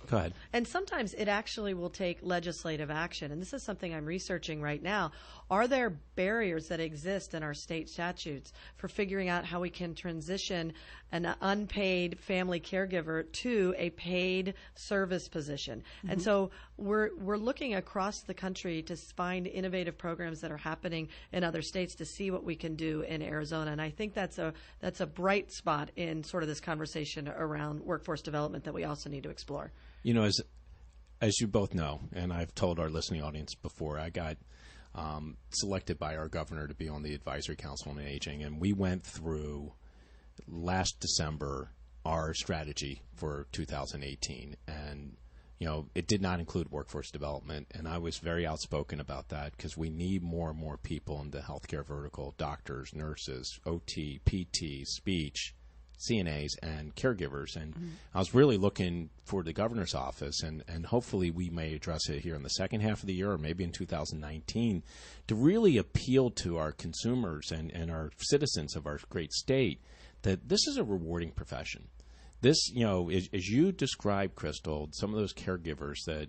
Speaker 3: Go ahead.
Speaker 4: And sometimes it actually will take legislative action, and this is something I'm researching right now. Are there barriers that exist in our state statutes for figuring out how we can transition an unpaid family caregiver to a paid service position? Mm-hmm. And so we're looking across the country to find innovative programs that are happening in other states to see what we can do in Arizona. And I think that's a bright spot in sort of this conversation around workforce development that we also need to explore.
Speaker 3: As you both know, and I've told our listening audience before, I got selected by our governor to be on the Advisory Council on Aging, and we went through last December our strategy for 2018, and it did not include workforce development, and I was very outspoken about that because we need more and more people in the healthcare vertical: doctors, nurses, OT, PT, speech, CNAs, and caregivers. And I was really looking for the governor's office, and hopefully we may address it here in the second half of the year, or maybe in 2019, to really appeal to our consumers and our citizens of our great state that this is a rewarding profession. This, as you described, Krystal, some of those caregivers that,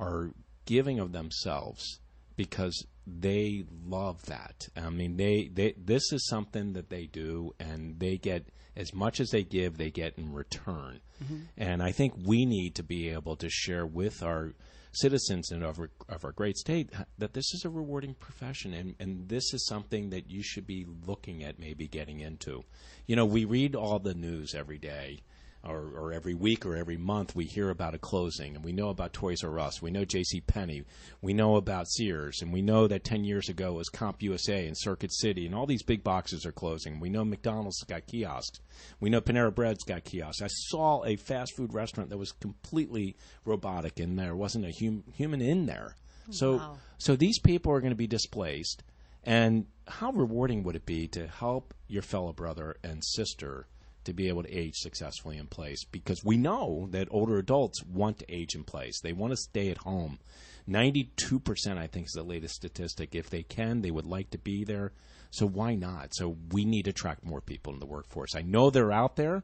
Speaker 3: are giving of themselves because they love that. I mean, this is something that they do, and they get as much as they give, they get in return. Mm-hmm. And I think we need to be able to share with our citizens and of our great state that this is a rewarding profession, and this is something that you should be looking at maybe getting into. We read all the news every day, or every week or every month. We hear about a closing, and we know about Toys R Us, we know JCPenney, we know about Sears, and we know that 10 years ago it was CompUSA and Circuit City, and all these big boxes are closing. We know McDonald's got kiosks. We know Panera Bread's got kiosks. I saw a fast food restaurant that was completely robotic, and there wasn't a human in there. So these people are going to be displaced, and how rewarding would it be to help your fellow brother and sister to be able to age successfully in place? Because we know that older adults want to age in place. They want to stay at home. 92%, I think, is the latest statistic. If they can, they would like to be there. So why not? So we need to attract more people in the workforce. I know they're out there.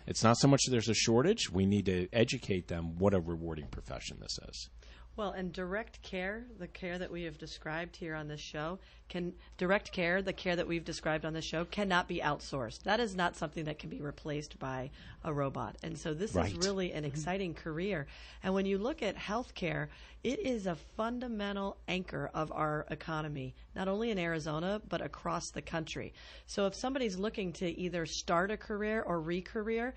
Speaker 3: It's not so much that there's a shortage. We need to educate them what a rewarding profession this is.
Speaker 4: Well, and direct care, the care that we have described here on this show, the care that we've described on this show cannot be outsourced. That is not something that can be replaced by a robot. And so this is really an exciting career. And when you look at healthcare, it is a fundamental anchor of our economy, not only in Arizona, but across the country. So if somebody's looking to either start a career or re-career,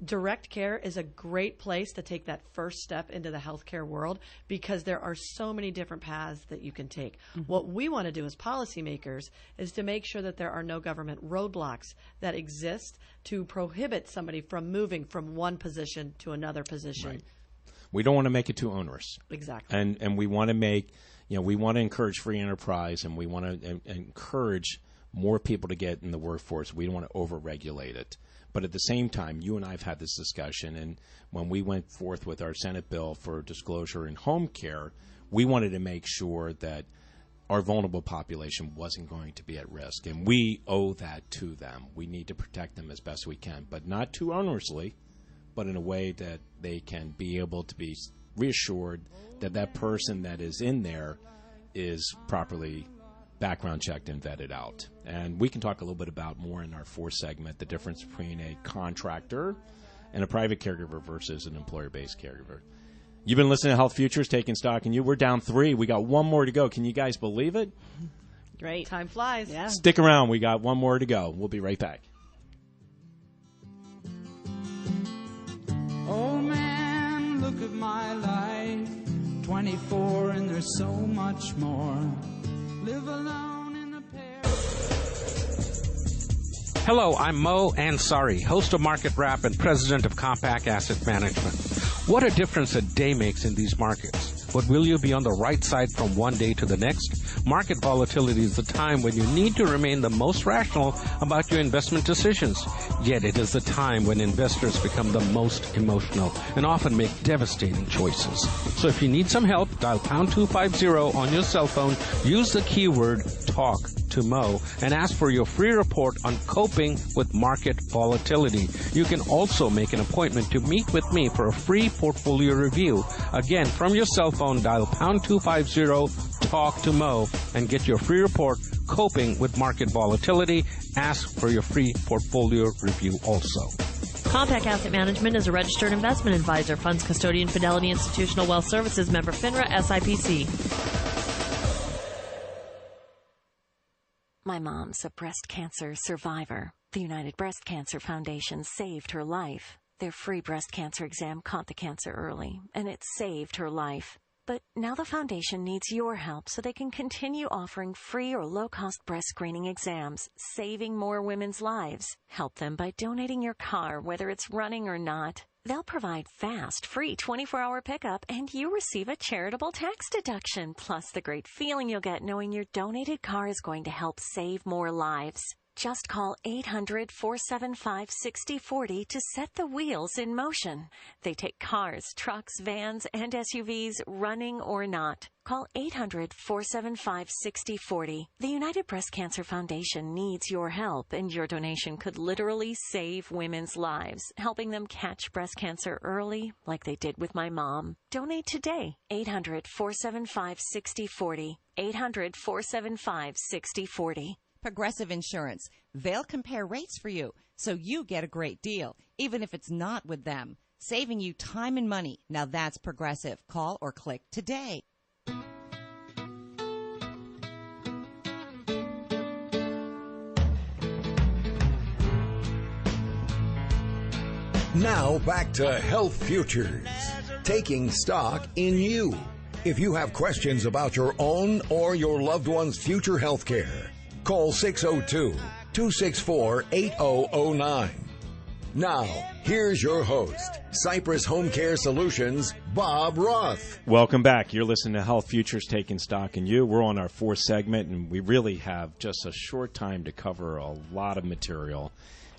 Speaker 4: direct care is a great place to take that first step into the healthcare world, because there are so many different paths that you can take. Mm-hmm. What we want to do as policymakers is to make sure that there are no government roadblocks that exist to prohibit somebody from moving from one position to another position.
Speaker 3: Right. We don't want to make it too onerous.
Speaker 4: Exactly.
Speaker 3: And we want to make, we want to encourage free enterprise, and we want to encourage more people to get in the workforce. We don't want to overregulate it. But at the same time, you and I have had this discussion, and when we went forth with our Senate bill for disclosure in HomeCare, we wanted to make sure that our vulnerable population wasn't going to be at risk, and we owe that to them. We need to protect them as best we can, but not too onerously, but in a way that they can be able to be reassured that that person that is in there is properly background checked and vetted out. And we can talk a little bit about more in our fourth segment, the difference between a contractor and a private caregiver versus an employer-based caregiver. You've been listening to Health Futures, Taking Stock in You. We're down 3. We got one more to go. Can you guys believe it?
Speaker 5: Great.
Speaker 4: Time flies.
Speaker 5: Yeah.
Speaker 3: Stick around. We got one more to go. We'll be right back.
Speaker 1: Oh man, look at my life. 24 and there's so much more. Live alone in the pair.
Speaker 7: Hello, I'm Mo Ansari, host of Market Wrap and president of Compact Asset Management. What a difference a day makes in these markets. But will you be on the right side from one day to the next? Market volatility is the time when you need to remain the most rational about your investment decisions. Yet it is the time when investors become the most emotional and often make devastating choices. So if you need some help, dial pound 250 on your cell phone, use the keyword TALK to Mo, and ask for your free report on coping with market volatility. You can also make an appointment to meet with me for a free portfolio review. Again, from your cell phone, dial pound 250, talk to Mo, and get your free report, Coping with Market Volatility. Ask for your free portfolio review also.
Speaker 9: Compact Asset Management is a registered investment advisor. Funds custodian, Fidelity Institutional Wealth Services, member FINRA, SIPC.
Speaker 24: My mom's a breast cancer survivor. The United Breast Cancer Foundation saved her life. Their free breast cancer exam caught the cancer early, and it saved her life. But now the foundation needs your help so they can continue offering free or low-cost breast screening exams, saving more women's lives. Help them by donating your car, whether it's running or not. They'll provide fast, free 24-hour pickup, and you receive a charitable tax deduction, plus the great feeling you'll get knowing your donated car is going to help save more lives. Just call 800-475-6040 to set the wheels in motion. They take cars, trucks, vans, and SUVs, running or not. Call 800-475-6040. The United Breast Cancer Foundation needs your help, and your donation could literally save women's lives, helping them catch breast cancer early, like they did with my mom. Donate today. 800-475-6040. 800-475-6040.
Speaker 18: Progressive Insurance. They'll compare rates for you, so you get a great deal, even if it's not with them. Saving you time and money. Now that's Progressive. Call or click today.
Speaker 2: Now back to Health Futures, taking stock in you. If you have questions about your own or your loved one's future health care, call 602-264-8009. Now, here's your host, Cypress HomeCare Solutions, Bob Roth.
Speaker 3: Welcome back. You're listening to Health Futures, Taking Stock in You. We're on our 4th segment, and we really have just a short time to cover a lot of material.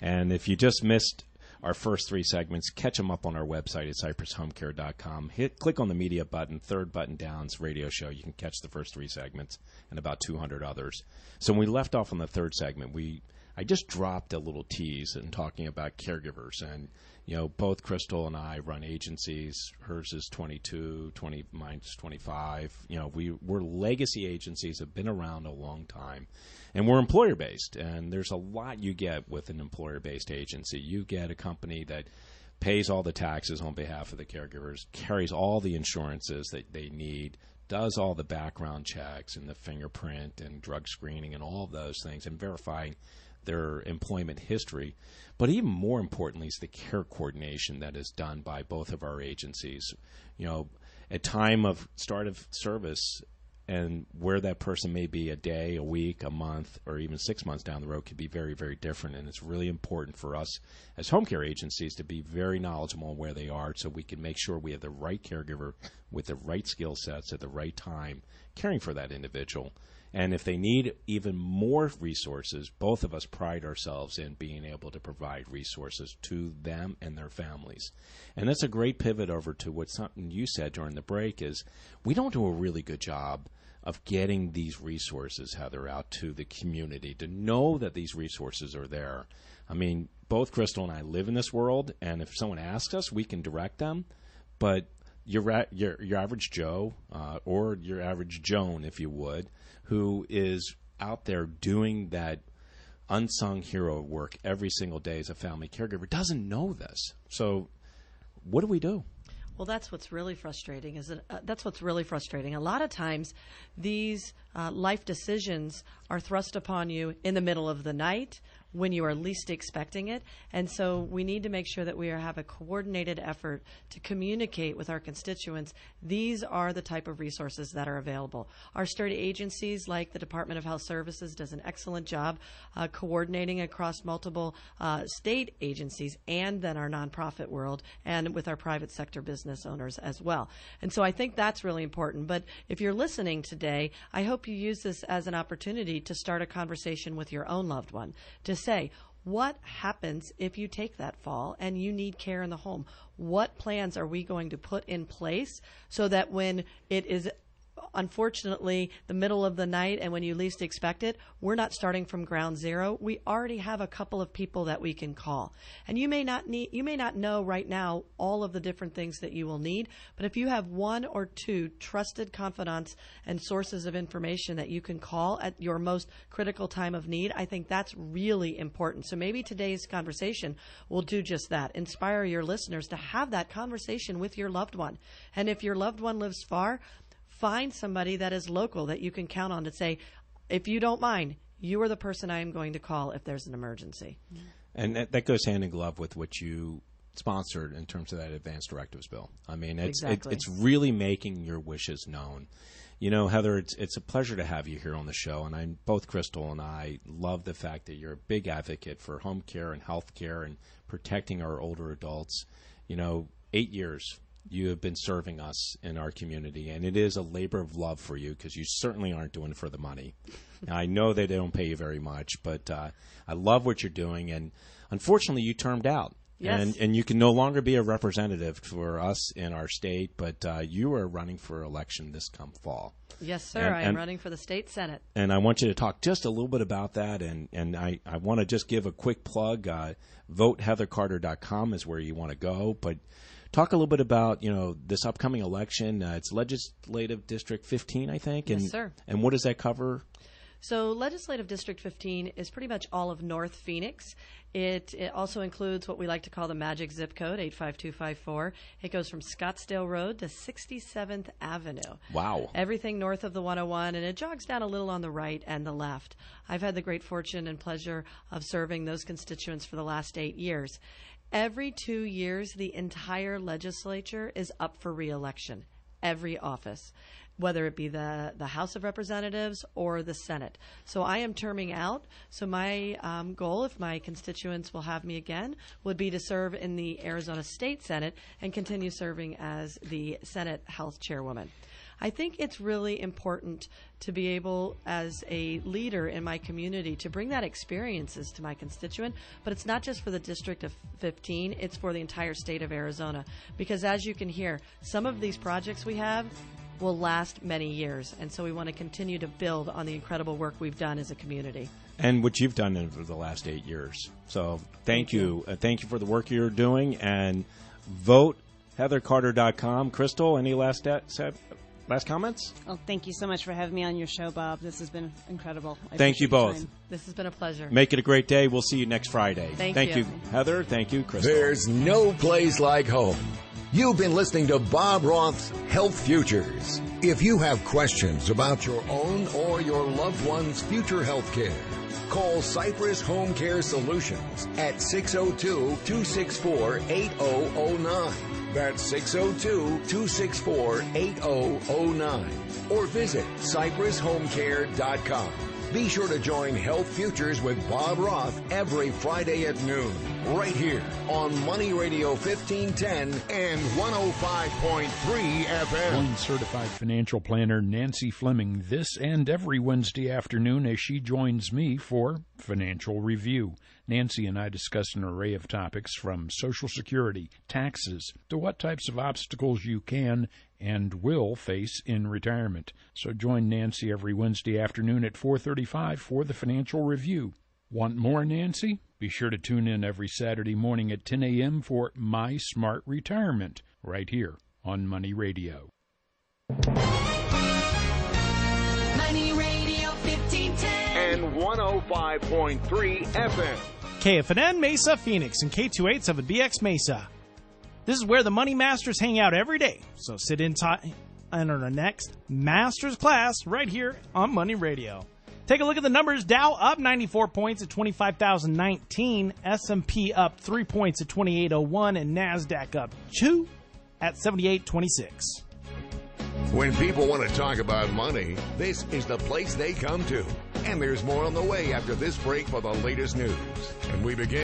Speaker 3: And if you just missed our first 3 segments, catch them up on our website at cypresshomecare.com. Click on the media button, 3rd button down, it's radio show. You can catch the first 3 segments and about 200 others. So when we left off on the 3rd segment, I just dropped a little tease in talking about caregivers. And, you know, both Krystal and I run agencies. Hers is 22, mine's 25. You know, we're legacy agencies, have been around a long time. And we're employer-based, and there's a lot you get with an employer-based agency. You get a company that pays all the taxes on behalf of the caregivers, carries all the insurances that they need, does all the background checks and the fingerprint and drug screening and all of those things, and verifying their employment history. But even more importantly is the care coordination that is done by both of our agencies. You know, at time of start of service, and where that person may be a day, a week, a month, or even 6 months down the road could be very, very different. And it's really important for us as home care agencies to be very knowledgeable on where they are so we can make sure we have the right caregiver with the right skill sets at the right time caring for that individual. And if they need even more resources, both of us pride ourselves in being able to provide resources to them and their families. And that's a great pivot over to what something you said during the break is we don't do a really good job of getting these resources, Heather, out to the community to know that these resources are there. I mean, both Krystal and I live in this world, and if someone asks us, we can direct them. But your average Joe or your average Joan, if you would, who is out there doing that unsung hero work every single day as a family caregiver, doesn't know this. So what do we do?
Speaker 4: Well, that's what's really frustrating. That's what's really frustrating. A lot of times, these life decisions are thrust upon you in the middle of the night when you are least expecting it. And so we need to make sure that we have a coordinated effort to communicate with our constituents. These are the type of resources that are available. Our state agencies, like the Department of Health Services, does an excellent job coordinating across multiple state agencies, and then our nonprofit world, and with our private sector business owners as well. And so I think that's really important. But if you're listening today, I hope you use this as an opportunity to start a conversation with your own loved one, to say, what happens if you take that fall and you need care in the home? What plans are we going to put in place so that when it is unfortunately the middle of the night and when you least expect it, we're not starting from ground zero. We already have a couple of people that we can call. And you may not know right now all of the different things that you will need, but if you have one or two trusted confidants and sources of information that you can call at your most critical time of need, I think that's really important. So maybe today's conversation will do just that. Inspire your listeners to have that conversation with your loved one. And if your loved one lives far, find somebody that is local that you can count on to say, if you don't mind, you are the person I am going to call if there's an emergency.
Speaker 3: And that goes hand in glove with what you sponsored in terms of that advance directives bill. I mean, it's really making your wishes known. You know, Heather, it's a pleasure to have you here on the show, and both Krystal and I love the fact that you're a big advocate for home care and health care and protecting our older adults. You know, 8 years you have been serving us in our community, and it is a labor of love for you because you certainly aren't doing it for the money. Now, I know that they don't pay you very much, but I love what you're doing, and unfortunately you termed out.
Speaker 4: Yes.
Speaker 3: And you can no longer be a representative for us in our state, but you are running for election this come fall.
Speaker 4: Yes, sir. I am running for the state Senate.
Speaker 3: And I want you to talk just a little bit about that, and I want to just give a quick plug. VoteHeatherCarter.com is where you want to go, but talk a little bit about, this upcoming election. It's Legislative District 15, I think.
Speaker 4: Yes, sir.
Speaker 3: And what does that cover?
Speaker 4: So Legislative District 15 is pretty much all of North Phoenix. It also includes what we like to call the magic zip code, 85254. It goes from Scottsdale Road to 67th Avenue.
Speaker 3: Wow.
Speaker 4: Everything north of the 101, and it jogs down a little on the right and the left. I've had the great fortune and pleasure of serving those constituents for the last 8 years. Every 2 years, the entire legislature is up for re-election, every office, whether it be the House of Representatives or the Senate. So I am terming out. So my goal, if my constituents will have me again, would be to serve in the Arizona State Senate and continue serving as the Senate Health Chairwoman. I think it's really important to be able, as a leader in my community, to bring that experiences to my constituent, but it's not just for the District of 15, it's for the entire state of Arizona. Because as you can hear, some of these projects we have will last many years, and so we want to continue to build on the incredible work we've done as a community.
Speaker 3: And what you've done over the last 8 years. So thank you. Thank you for the work you're doing, and vote HeatherCarter.com. Krystal, any last comments?
Speaker 5: Well, thank you so much for having me on your show, Bob. This has been incredible.
Speaker 3: Thank you both.
Speaker 5: Time.
Speaker 4: This has been a pleasure.
Speaker 3: Make it a great day. We'll see you next Friday.
Speaker 4: Thank you,
Speaker 3: Heather. Thank you, Krystal.
Speaker 2: There's no place like home. You've been listening to Bob Roth's Health Futures. If you have questions about your own or your loved one's future health care, call Cypress Home Care Solutions at 602-264-8009. That's 602-264-8009. Or visit CypressHomeCare.com. Be sure to join Health Futures with Bob Roth every Friday at noon, right here on Money Radio 1510 and 105.3 FM.
Speaker 10: Join certified financial planner Nancy Fleming this and every Wednesday afternoon as she joins me for Financial Review. Nancy and I discuss an array of topics from Social Security, taxes, to what types of obstacles you can and will face in retirement. So join Nancy every Wednesday afternoon at 4:35 for the Financial Review. Want more, Nancy? Be sure to tune in every Saturday morning at 10 a.m. for My Smart Retirement, right here on Money Radio.
Speaker 1: Money Radio 1510
Speaker 2: and 105.3 FM.
Speaker 11: KFNN Mesa, Phoenix, and K287BX Mesa. This is where the Money Masters hang out every day. So sit in on our next Masters class right here on Money Radio. Take a look at the numbers. Dow up 94 points at 25,019. S&P up 3 points at 2801. And NASDAQ up 2 at 7826.
Speaker 2: When people want to talk about money, this is the place they come to. And there's more on the way after this break for the latest news. And we begin